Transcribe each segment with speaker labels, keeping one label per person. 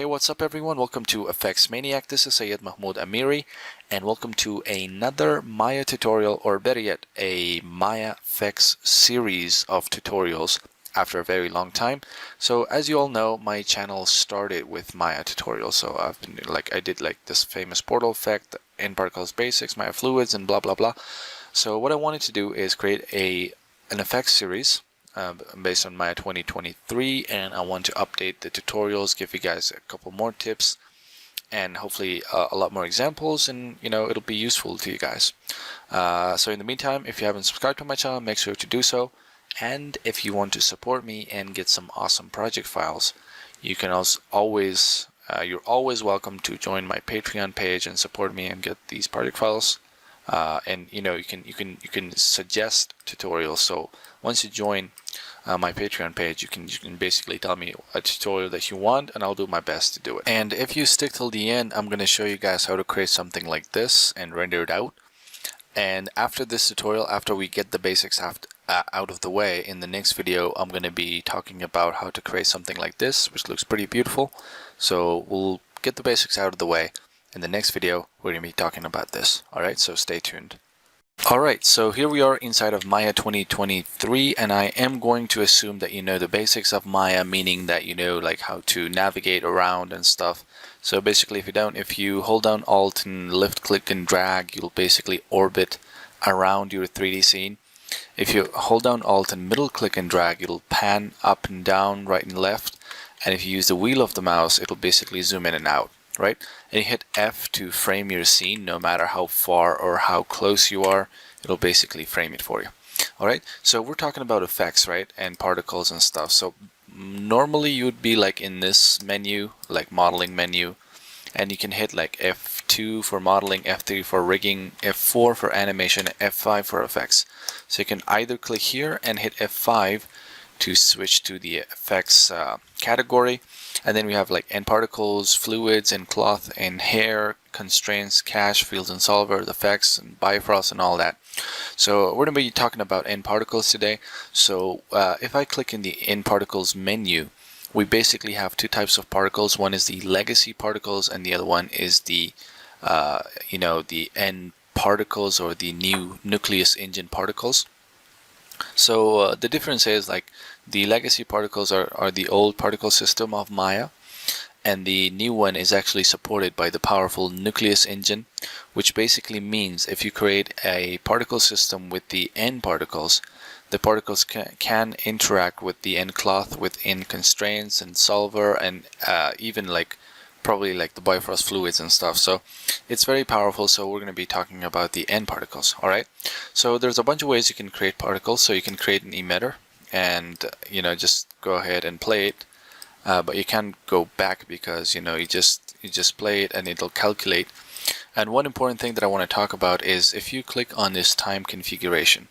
Speaker 1: Hey, what's up everyone? Welcome to Effects Maniac. This is Syed Mahmoud Amiri and welcome to another Maya tutorial, or better yet, a Maya effects series of tutorials after a very long time. So as you all know, my channel started with Maya tutorials. So I did this famous portal effect, Nparticles basics, Maya fluids, and blah blah blah. So what I wanted to do is create an effects series based on Maya 2023, and I want to update the tutorials, give you guys a couple more tips, and hopefully a lot more examples, and it'll be useful to you guys. So in the meantime, if you haven't subscribed to my channel, make sure to do so. And if you want to support me and get some awesome project files, you can you're always welcome to join my Patreon page and support me and get these project files. And you can suggest tutorials. So once you join my Patreon page, you can basically tell me a tutorial that you want, and I'll do my best to do it. And if you stick till the end, I'm going to show you guys how to create something like this and render it out. And after this tutorial, after we get the basics out of the way, in the next video I'm going to be talking about how to create something like this, which looks pretty beautiful. So we'll get the basics out of the way. In the next video, we're going to be talking about this. Alright, so stay tuned. Alright, so here we are inside of Maya 2023, and I am going to assume that you know the basics of Maya, meaning that you know how to navigate around and stuff. So basically, if you hold down Alt and left click and drag, you'll basically orbit around your 3D scene. If you hold down Alt and middle click and drag, it'll pan up and down, right and left. And if you use the wheel of the mouse, it'll basically zoom in and out. Right, and you hit F to frame your scene. No matter how far or how close you are, it'll basically frame it for you. Alright, so we're talking about effects, right, and particles and stuff. So normally you would be in this menu, modeling menu, and you can hit F2 for modeling, F3 for rigging, F4 for animation, F5 for effects. So you can either click here and hit F5 to switch to the effects category, and then we have Nparticles, fluids, and cloth, and hair, constraints, cache, fields, and solver, effects, and Bifrost, and all that. So we're going to be talking about Nparticles today. So if I click in the Nparticles menu, we basically have two types of particles. One is the legacy particles, and the other one is the the Nparticles, or the new nucleus engine particles. So the difference is the legacy particles are the old particle system of Maya, and the new one is actually supported by the powerful nucleus engine, which basically means if you create a particle system with the Nparticles, the particles can interact with the Ncloth, with Nconstraints and solver, and even probably the Bifrost fluids and stuff. So it's very powerful. So we're going to be talking about the Nparticles. Alright, so there's a bunch of ways you can create particles. So you can create an emitter and just go ahead and play it, but you can't go back because you just play it and it'll calculate. And one important thing that I want to talk about is if you click on this time configuration,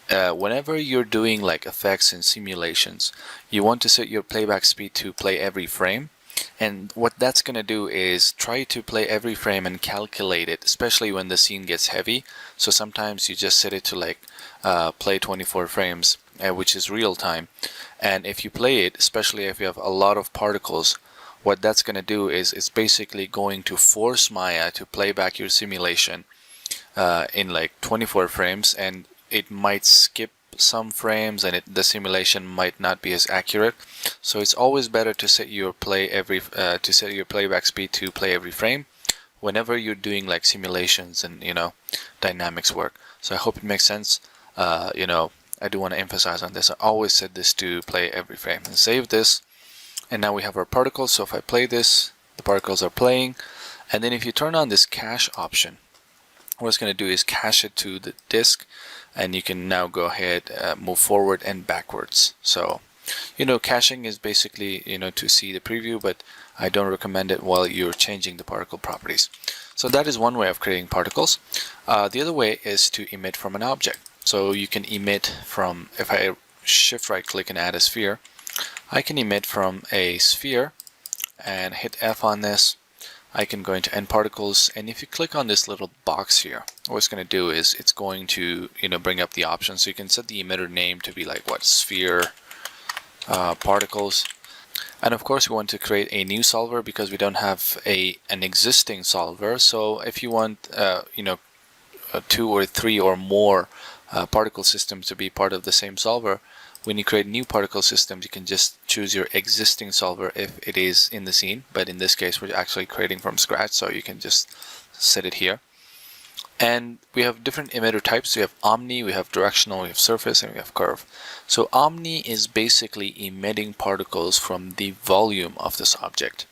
Speaker 1: whenever you're doing effects and simulations, you want to set your playback speed to play every frame. And what that's going to do is try to play every frame and calculate it, especially when the scene gets heavy. So sometimes you just set it to play 24 frames, which is real time. And if you play it, especially if you have a lot of particles, what that's going to do is it's basically going to force Maya to play back your simulation in 24 frames, and it might skip some frames, and the simulation might not be as accurate. So it's always better to set your playback speed to play every frame whenever you're doing simulations and dynamics work. So I hope it makes sense. I do want to emphasize on this. I always set this to play every frame, and save this. And now we have our particles. So if I play this, the particles are playing. And then if you turn on this cache option, what it's going to do is cache it to the disk, and you can now go ahead, move forward and backwards. So caching is basically to see the preview, but I don't recommend it while you're changing the particle properties. So that is one way of creating particles. The other way is to emit from an object. So you can emit from, if I shift right click and add a sphere, I can emit from a sphere and hit F on this. I can go into Nparticles, and if you click on this little box here, what it's going to do is it's going to bring up the options. So you can set the emitter name to be sphere particles, And of course we want to create a new solver because we don't have an existing solver. So if you want two or three or more particle systems to be part of the same solver, when you create new particle systems, you can just choose your existing solver if it is in the scene. But in this case, we're actually creating from scratch, so you can just set it here. And we have different emitter types. We have omni, we have directional, we have surface, and we have curve. So omni is basically emitting particles from the volume of this object.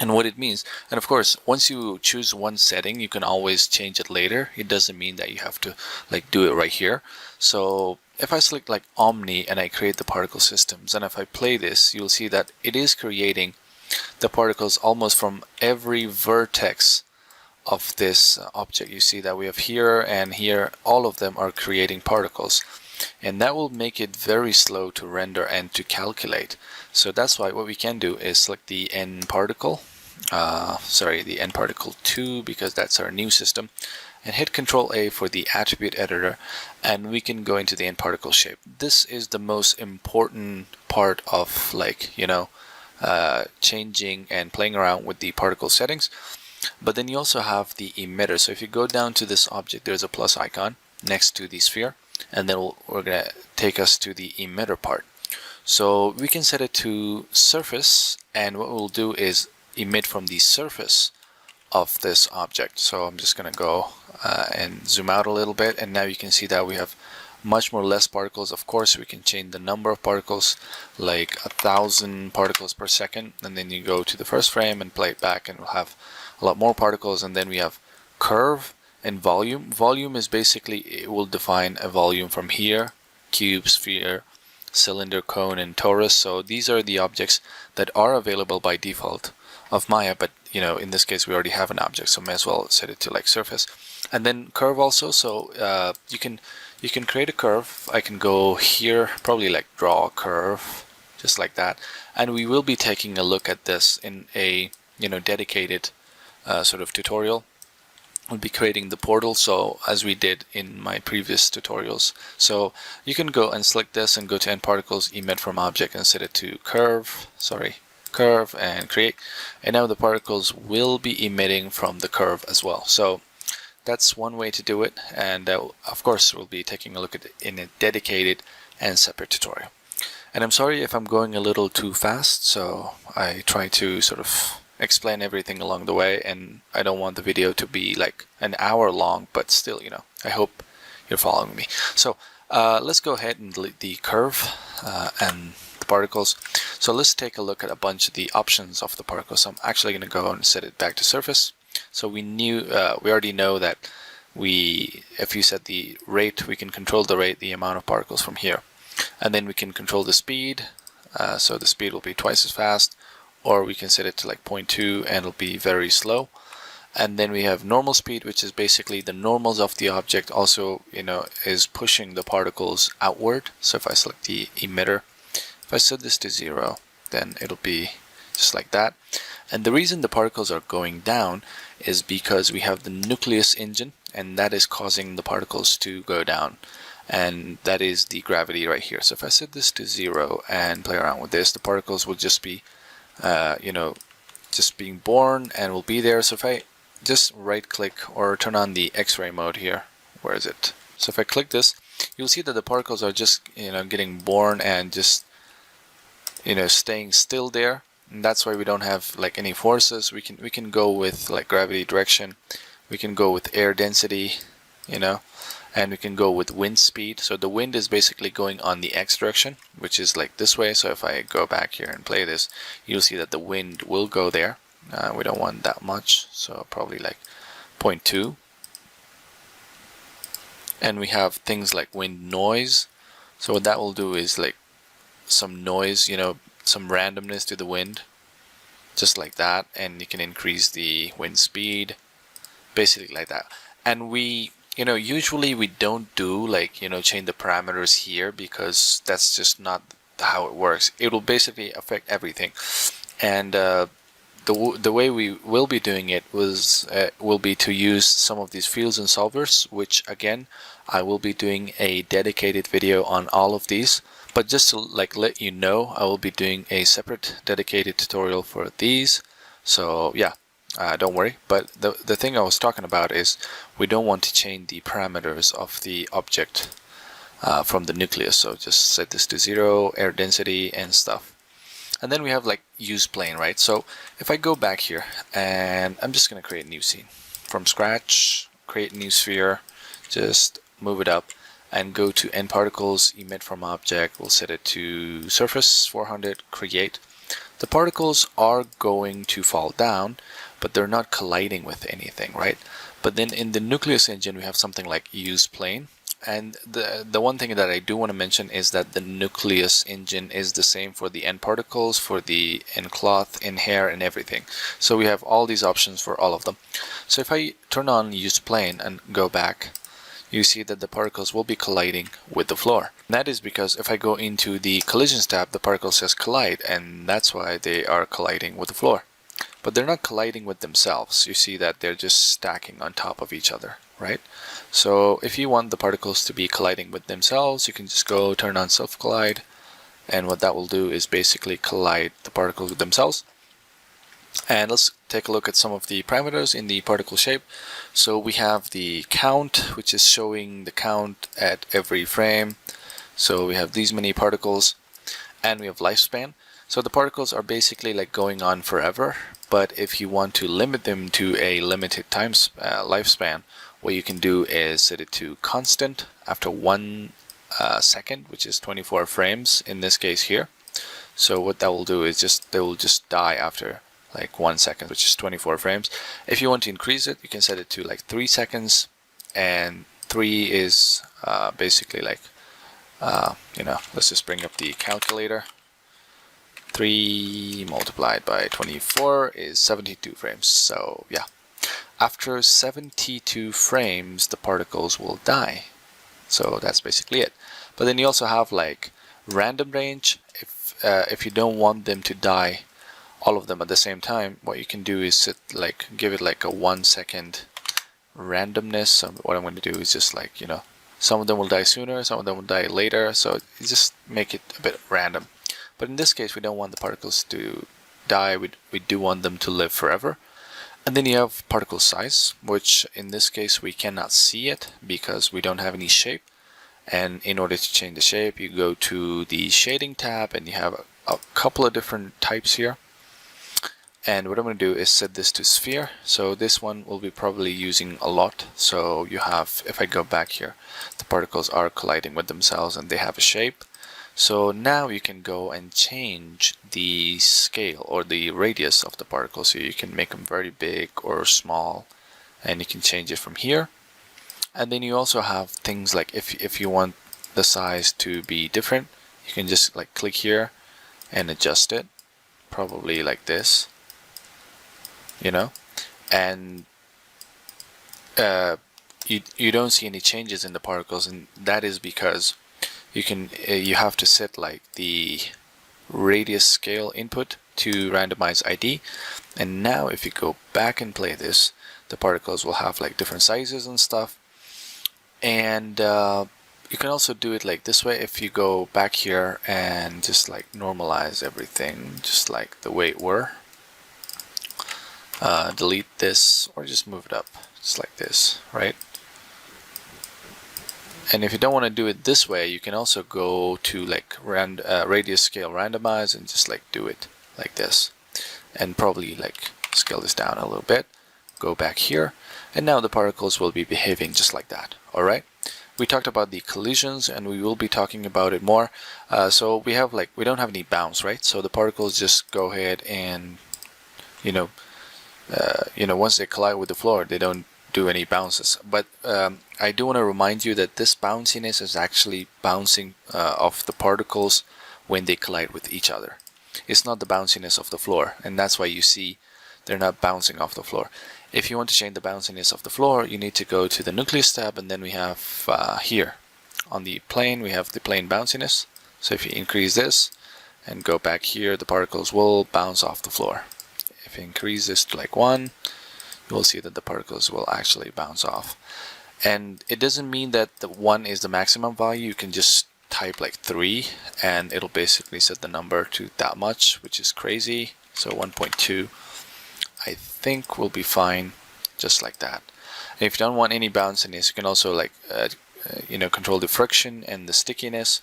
Speaker 1: And what it means, and of course, once you choose one setting, you can always change it later. It doesn't mean that you have to like do it right here. So if I select like omni and I create the particle systems, and if I play this, you'll see that it is creating the particles almost from every vertex of this object. You see that we have here and here, all of them are creating particles, and that will make it very slow to render and to calculate. So that's why what we can do is select the Nparticle, the Nparticle 2, because that's our new system, and hit Control A for the attribute editor, and we can go into the Nparticle shape. This is the most important part of changing and playing around with the particle settings. But then you also have the emitter. So if you go down to this object, there's a plus icon next to the sphere, and then we're going to take us to the emitter part. So we can set it to surface, and what we'll do is emit from the surface of this object. So I'm just going to go and zoom out a little bit, and now you can see that we have much more less particles. Of course, we can change the number of particles, like 1,000 particles per second, and then you go to the first frame and play it back, and we'll have a lot more particles. And then we have curve and volume. Volume is basically, it will define a volume from here: cube, sphere, cylinder, cone, and torus. So these are the objects that are available by default of Maya, but in this case we already have an object, so may as well set it to like surface. And then curve also, so you can create a curve. I can go here, probably like draw a curve just like that, and we will be taking a look at this in a dedicated sort of tutorial. We'll be creating the portal, so as we did in my previous tutorials. So you can go and select this and go to Nparticles, emit from object, and set it to curve, and create. And now the particles will be emitting from the curve as well. So that's one way to do it, and of course we'll be taking a look at it in a dedicated and separate tutorial. And I'm sorry if I'm going a little too fast, so I try to sort of explain everything along the way, and I don't want the video to be like an hour long, but still, I hope you're following me. So let's go ahead and delete the curve and the particles. So let's take a look at a bunch of the options of the particles. So I'm actually going to go and set it back to surface. So we already know that if you set the rate, we can control the rate, the amount of particles from here, and then we can control the speed. So the speed will be twice as fast, or we can set it to like 0.2 and it'll be very slow. And then we have normal speed, which is basically the normals of the object, also is pushing the particles outward. So if I select the emitter, if I set this to 0, then it'll be just like that. And the reason the particles are going down is because we have the nucleus engine, and that is causing the particles to go down, and that is the gravity right here. So if I set this to 0 and play around with this, the particles will just be just being born and will be there. So if I just right click or turn on the X-ray mode here, where is it? So if I click this, you'll see that the particles are just getting born and just staying still there. And that's why we don't have like any forces. We can go with like gravity direction, we can go with air density, and we can go with wind speed. So the wind is basically going on the X direction, which is like this way. So if I go back here and play this, you'll see that the wind will go there. We don't want that much, so probably like 0.2. And we have things like wind noise. So what that will do is like some noise, some randomness to the wind, just like that. And you can increase the wind speed, basically like that. And we usually we don't do like change the parameters here, because that's just not how it works. It will basically affect everything. And the way we will be doing it will be to use some of these fields and solvers, which again I will be doing a dedicated video on all of these. But just to like let you know, I will be doing a separate dedicated tutorial for these. So yeah, don't worry. But the thing I was talking about is we don't want to change the parameters of the object from the nucleus. So just set this to 0, air density and stuff. And then we have like use plane, right? So if I go back here and I'm just going to create a new scene from scratch, create a new sphere, just move it up and go to Nparticles, emit from object. We'll set it to surface 400, create. The particles are going to fall down, but they're not colliding with anything, right? But then in the nucleus engine, we have something like use plane. And the one thing that I do want to mention is that the nucleus engine is the same for the Nparticles, for the Ncloth, Nhair, and everything. So we have all these options for all of them. So if I turn on use plane and go back, you see that the particles will be colliding with the floor. And that is because if I go into the collisions tab, the particle says collide, and that's why they are colliding with the floor. But they're not colliding with themselves. You see that they're just stacking on top of each other, right? So if you want the particles to be colliding with themselves, you can just go turn on self collide, and what that will do is basically collide the particles with themselves. And let's take a look at some of the parameters in the particle shape. So we have the count, which is showing the count at every frame. So we have these many particles, and we have lifespan. So the particles are basically like going on forever, but if you want to limit them to a limited time lifespan, what you can do is set it to constant after 1 second, which is 24 frames in this case here. So what that will do is they will just die after like 1 second, which is 24 frames. If you want to increase it, you can set it to like 3 seconds, and 3 is basically like let's just bring up the calculator. 3 multiplied by 24 is 72 frames. So yeah, after 72 frames, the particles will die. So that's basically it. But then you also have like random range. If you don't want them to die, all of them at the same time, what you can do is give it like a 1 second randomness. So what I'm going to do is just like, some of them will die sooner, some of them will die later. So you just make it a bit random. But in this case, we don't want the particles to die. We do want them to live forever. And then you have particle size, which in this case we cannot see it because we don't have any shape. And in order to change the shape, you go to the shading tab, and you have a couple of different types here. And what I'm going to do is set this to sphere. So this one will be probably using alot. So you have, if I go back here, the particles are colliding with themselves and they have a shape. So now you can go and change the scale or the radius of the particle. So you can make them very big or small, and you can change it from here. And then you also have things like if you want the size to be different, you can just like click here and adjust it, probably like this, and you don't see any changes in the particles, and that is because you have to set like the radius scale input to randomize ID. And now if you go back and play this, the particles will have like different sizes and stuff. And you can also do it like this way. If you go back here and just like normalize everything just like the way it were, delete this or just move it up just like this, right? And if you don't want to do it this way, you can also go to like radius scale randomize and just like do it like this, and probably like scale this down a little bit. Go back here, and now the particles will be behaving just like that. Alright, we talked about the collisions, and we will be talking about it more. So we don't have any bounce, right? So the particles just go ahead and once they collide with the floor, they don't do any bounces. But I do want to remind you that this bounciness is actually bouncing off the particles when they collide with each other. It's not the bounciness of the floor, and that's why you see they're not bouncing off the floor. If you want to change the bounciness of the floor, you need to go to the nucleus tab, and then we have here on the plane, we have the plane bounciness. So if you increase this and go back here, the particles will bounce off the floor. If you increase this to like 1, you will see that the particles will actually bounce off. And it doesn't mean that the 1 is the maximum value. You can just type like 3 and it'll basically set the number to that much, which is crazy. So 1.2 I think will be fine, just like that. And if you don't want any bounciness, you can also like control the friction and the stickiness.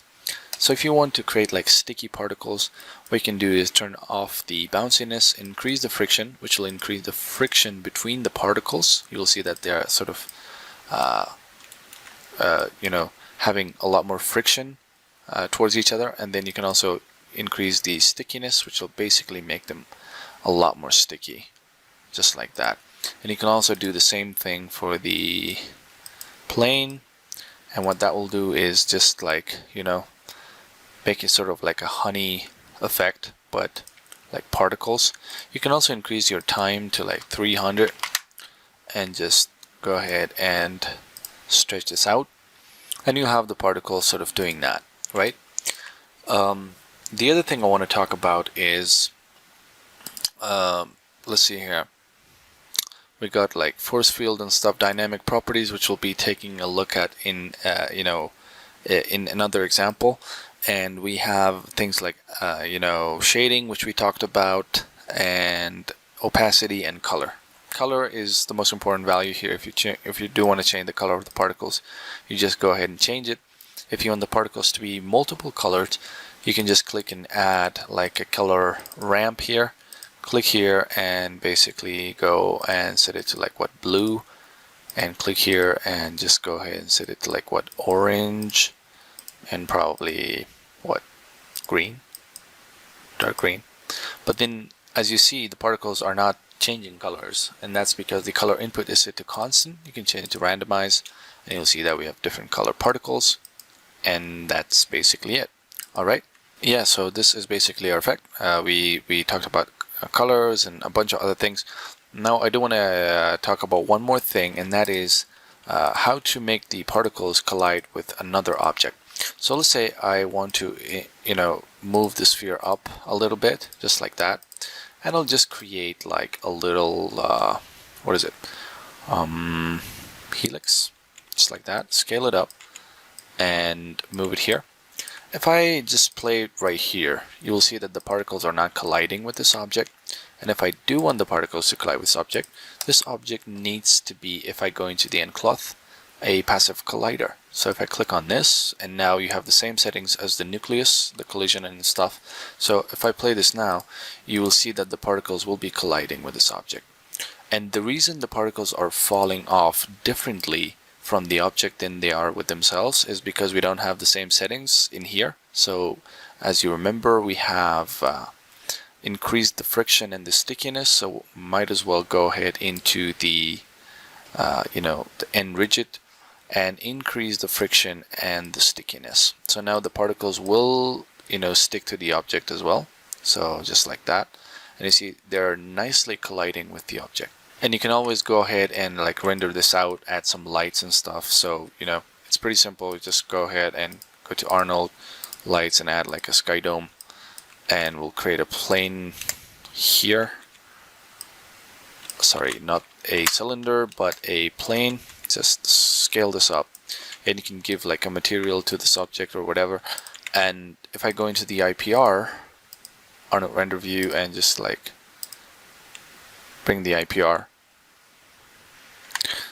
Speaker 1: So if you want to create like sticky particles, what you can do is turn off the bounciness, increase the friction, which will increase the friction between the particles. You'll see that they are sort of having a lot more friction towards each other. And then you can also increase the stickiness, which will basically make them a lot more sticky, just like that. And you can also do the same thing for the plane, and what that will do is just like make it sort of like a honey effect, but like particles. You can also increase your time to like 300 and just go ahead and stretch this out, and you have the particles sort of doing that, right? The other thing I want to talk about is let's see here. We got like force field and stuff, dynamic properties, which we'll be taking a look at in in another example. And we have things like shading, which we talked about, and opacity and color. Color is the most important value here. If you do want to change the color of the particles, you just go ahead and change it. If you want the particles to be multiple colors, you can just click and add like a color ramp here. Click here and basically go and set it to like what, blue, and click here and just go ahead and set it to like what, orange, and probably what, green, dark green. But then as you see, the particles are not changing colors, and that's because the color input is set to constant. You can change it to randomize, and you'll see that we have different color particles, and that's basically it. All right, yeah, so this is basically our effect. We talked about colors and a bunch of other things. Now I do want to talk about one more thing, and that is how to make the particles collide with another object. So let's say I want to move the sphere up a little bit, just like that, and I'll just create like a little what is it, helix, just like that. Scale it up and move it here. If I just play it right here, you will see that the particles are not colliding with this object. And if I do want the particles to collide with this object needs to be, if I go into the encloth, a passive collider. So if I click on this, and now you have the same settings as the nucleus, the collision and stuff. So if I play this now, you will see that the particles will be colliding with this object. And the reason the particles are falling off differently from the object than they are with themselves is because we don't have the same settings in here. So as you remember, we have increased the friction and the stickiness, so might as well go ahead into the the end rigid and increase the friction and the stickiness. So now the particles will stick to the object as well, so just like that. And you see they're nicely colliding with the object. And you can always go ahead and like render this out, add some lights and stuff. So it's pretty simple. Just go ahead and go to Arnold, lights, and add like a sky dome, and we'll create a plane here. Sorry, not a cylinder but a plane. Just scale this up, and you can give like a material to this object or whatever. And if I go into the IPR, Arnold render view, and just like bring the IPR,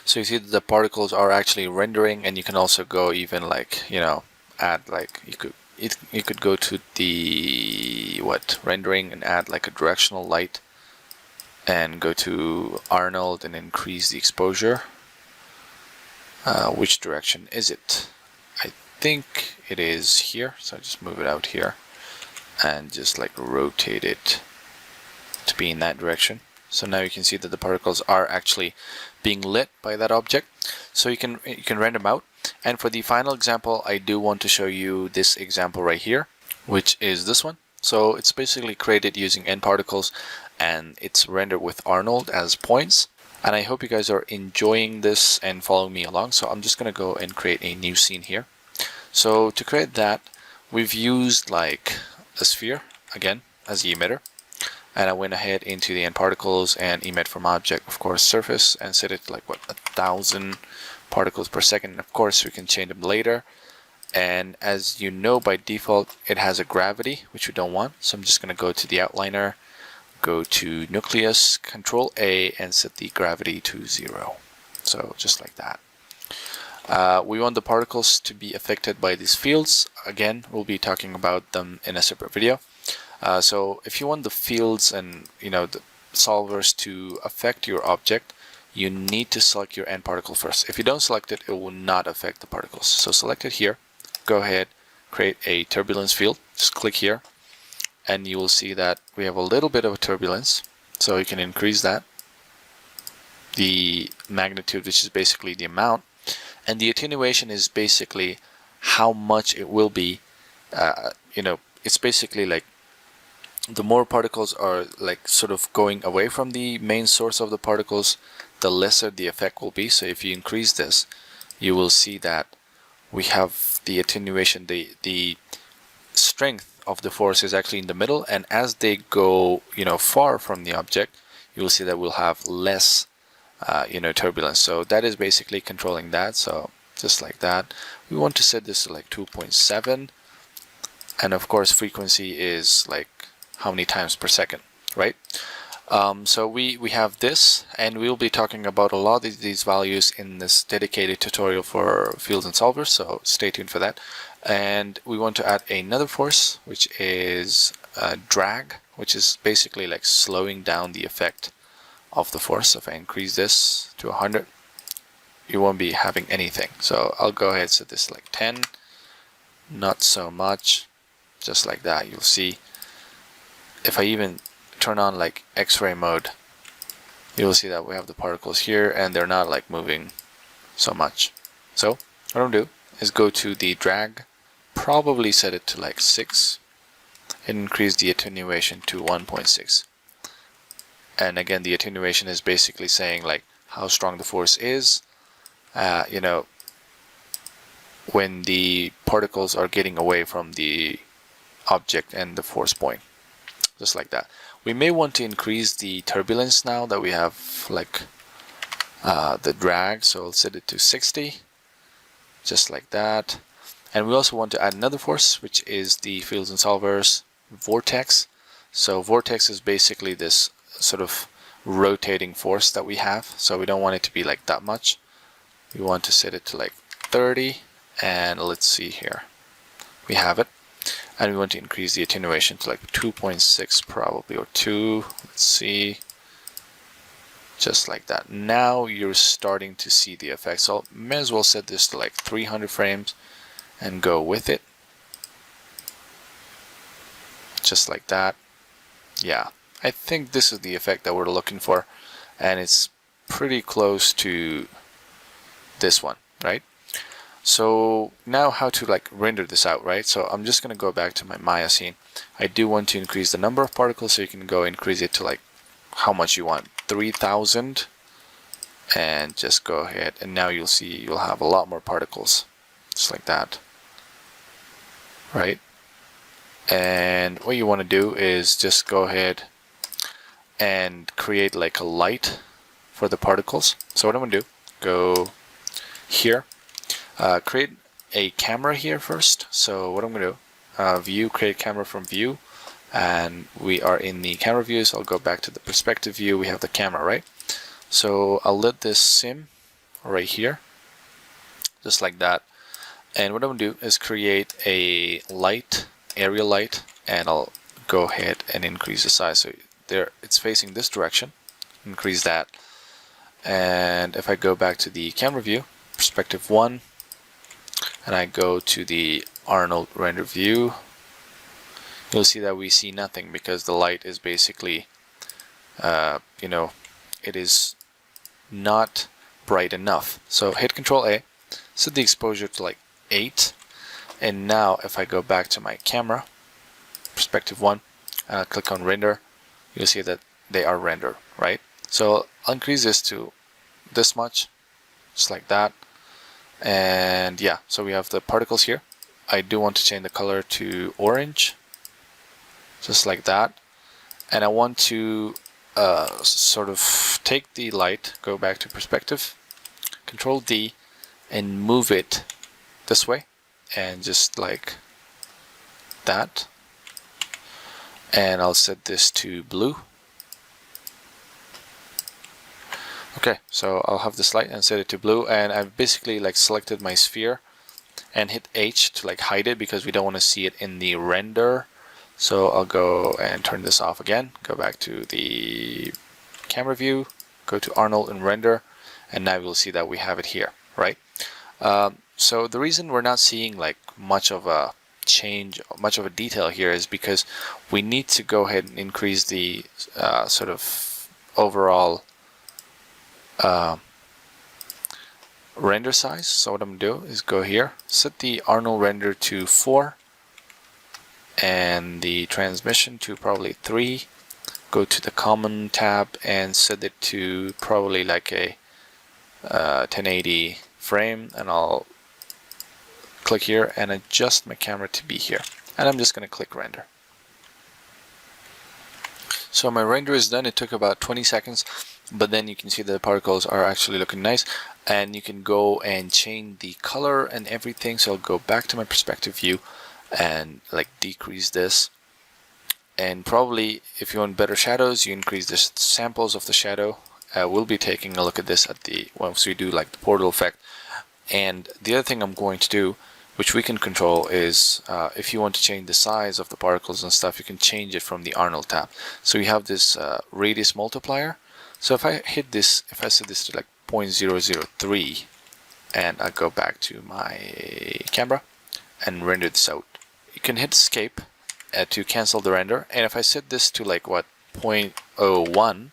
Speaker 1: so you see that the particles are actually rendering. And you can also go even like add like you could go to the rendering and add like a directional light, and go to Arnold and increase the exposure. Which direction is it? I think it is here, so I just move it out here and just like rotate it to be in that direction. So now you can see that the particles are actually being lit by that object. So you can render them out. And for the final example, I do want to show you this example right here, which is this one. So it's basically created using Nparticles, and it's rendered with Arnold as points. And I hope you guys are enjoying this and following me along. So I'm just going to go and create a new scene here. So to create that, we've used like a sphere again as the emitter. And I went ahead into the Nparticles and emit from object, of course, surface, and set it to like 1,000 particles per second. And of course, we can change them later. And as you know, by default, it has a gravity, which we don't want. So I'm just going to go to the outliner, go to nucleus, Control A, and set the gravity to 0. So just like that. We want the particles to be affected by these fields. Again, we'll be talking about them in a separate video. So if you want the fields and the solvers to affect your object, you need to select your Nparticle first. If you don't select it, it will not affect the particles. So select it here. Go ahead, create a turbulence field. Just click here, and you will see that we have a little bit of a turbulence. So you can increase that, the magnitude, which is basically the amount, and the attenuation is basically how much it will be. It's basically like the more particles are like sort of going away from the main source of the particles, the lesser the effect will be. So if you increase this, you will see that we have the attenuation, the strength of the force is actually in the middle, and as they go far from the object, you will see that we'll have less turbulence. So that is basically controlling that. So just like that, we want to set this to like 2.7, and of course frequency is like how many times per second, right? So we have this, and we'll be talking about a lot of these values in this dedicated tutorial for fields and solvers, so stay tuned for that. And we want to add another force, which is drag, which is basically like slowing down the effect of the force. So if I increase this to 100, you won't be having anything. So I'll go ahead and set this like 10, not so much, just like that. You'll see if I even turn on like X-ray mode, you'll see that we have the particles here and they're not like moving so much. So what I'm gonna do is go to the drag, probably set it to like 6, and increase the attenuation to 1.6. And again, the attenuation is basically saying like how strong the force is, when the particles are getting away from the object and the force point, just like that. We may want to increase the turbulence now that we have like the drag, so I'll set it to 60, just like that. And we also want to add another force, which is the fields and solvers vortex. So vortex is basically this sort of rotating force that we have, so we don't want it to be like that much. We want to set it to like 30, and let's see here, we have it. And we want to increase the attenuation to like 2.6 probably, or 2. Let's see. Just like that. Now you're starting to see the effect. So may as well set this to like 300 frames and go with it. Just like that. Yeah, I think this is the effect that we're looking for, and it's pretty close to this one, right? So now how to like render this out, right? So I'm just going to go back to my Maya scene. I do want to increase the number of particles, so you can go increase it to like how much you want, 3000, and just go ahead, and now you'll see you'll have a lot more particles, just like that, right? And what you want to do is just go ahead and create like a light for the particles. So what I'm going to do, go here, create a camera here first. So what I'm going to do, view, create camera from view, and we are in the camera view, so I'll go back to the perspective view. We have the camera, right? So I'll let this sim right here, just like that. And what I'm going to do is create a light, area light, and I'll go ahead and increase the size. So there, it's facing this direction, increase that. And if I go back to the camera view, perspective 1, and I go to the Arnold render view, you'll see that we see nothing because the light is basically, it is not bright enough. So hit Control A, set the exposure to like 8, and now if I go back to my camera, perspective 1, click on render, you'll see that they are rendered, right? So I'll increase this to this much, just like that. And yeah, so we have the particles here. I do want to change the color to orange, just like that. And I want to sort of take the light, go back to perspective, Control D, and move it this way. and just like that, and I'll set this to blue. Okay, so I'll have this light and set it to blue, and I've basically like selected my sphere and hit H to like hide it because we don't want to see it in the render. So I'll go and turn this off again, go back to the camera view, go to Arnold and render, and now we'll see that we have it here, right? So the reason we're not seeing like much of a change, much of a detail here is because we need to go ahead and increase the sort of overall render size. So what I'm gonna do is go here, set the Arnold render to 4 and the transmission to probably 3, go to the common tab and set it to probably like a 1080 frame, and I'll click here and adjust my camera to be here, and I'm just going to click render. So my render is done. It took about 20 seconds, but then you can see that the particles are actually looking nice, and you can go and change the color and everything. So I'll go back to my perspective view and like decrease this, and probably if you want better shadows, you increase the samples of the shadow. We'll be taking a look at this at the once we do like the portal effect. And the other thing I'm going to do, which we can control, is if you want to change the size of the particles and stuff, you can change it from the Arnold tab. So we have this radius multiplier. So if I hit this, if I set this to like 0.003, and I go back to my camera and render this out, you can hit escape to cancel the render. And if I set this to like what, 0.01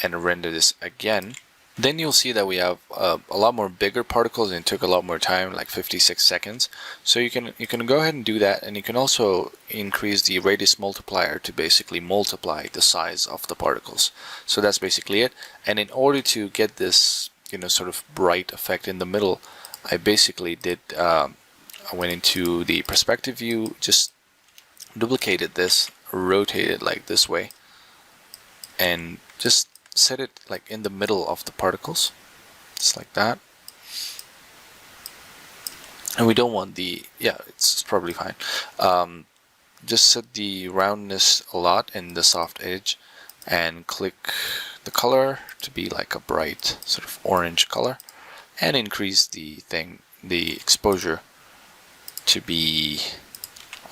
Speaker 1: and render this again, then you'll see that we have a lot more bigger particles, and it took a lot more time, like 56 seconds. So you can go ahead and do that, and you can also increase the radius multiplier to basically multiply the size of the particles. So that's basically it. And in order to get this, you know, sort of bright effect in the middle, I basically did I went into the perspective view, just duplicated this, rotated like this way, and just set it like in the middle of the particles, just like that. And we don't want the, yeah, it's probably fine. Just set the roundness a lot in the soft edge, and click the color to be like a bright sort of orange color, and increase the exposure to be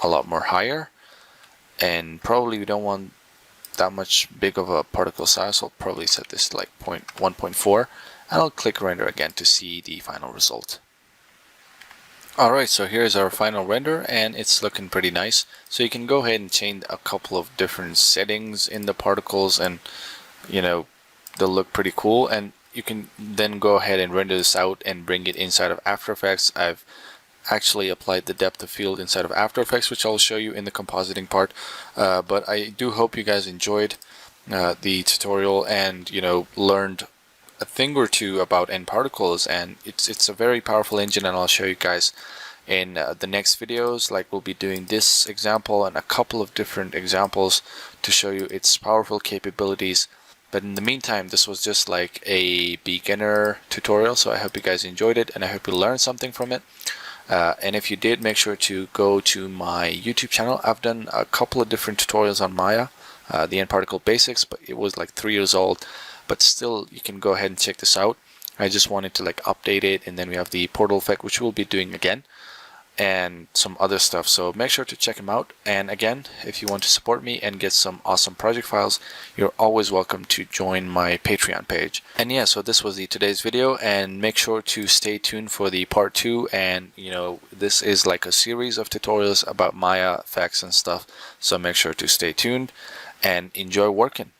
Speaker 1: a lot more higher. And probably we don't want that much big of a particle size, so I'll probably set this to like 1.4, and I'll click render again to see the final result. Alright, so here's our final render, and it's looking pretty nice. So you can go ahead and change a couple of different settings in the particles, and you know, they'll look pretty cool. And you can then go ahead and render this out and bring it inside of After Effects. I've actually applied the depth of field inside of After Effects, which I'll show you in the compositing part. But I do hope you guys enjoyed the tutorial, and you know, learned a thing or two about Nparticles. And it's a very powerful engine, and I'll show you guys in the next videos. Like, we'll be doing this example and a couple of different examples to show you its powerful capabilities. But in the meantime, this was just like a beginner tutorial, so I hope you guys enjoyed it, and I hope you learned something from it. And if you did, make sure to go to my YouTube channel. I've done a couple of different tutorials on Maya, the Nparticle basics, but it was like 3 years old. But still, you can go ahead and check this out. I just wanted to like update it, and then we have the portal effect, which we'll be doing again, and some other stuff. So make sure to check them out. And again, if you want to support me and get some awesome project files, you're always welcome to join my Patreon page. And yeah, so this was today's video, and make sure to stay tuned for the part 2. And you know, this is like a series of tutorials about Maya effects and stuff, so make sure to stay tuned and enjoy working.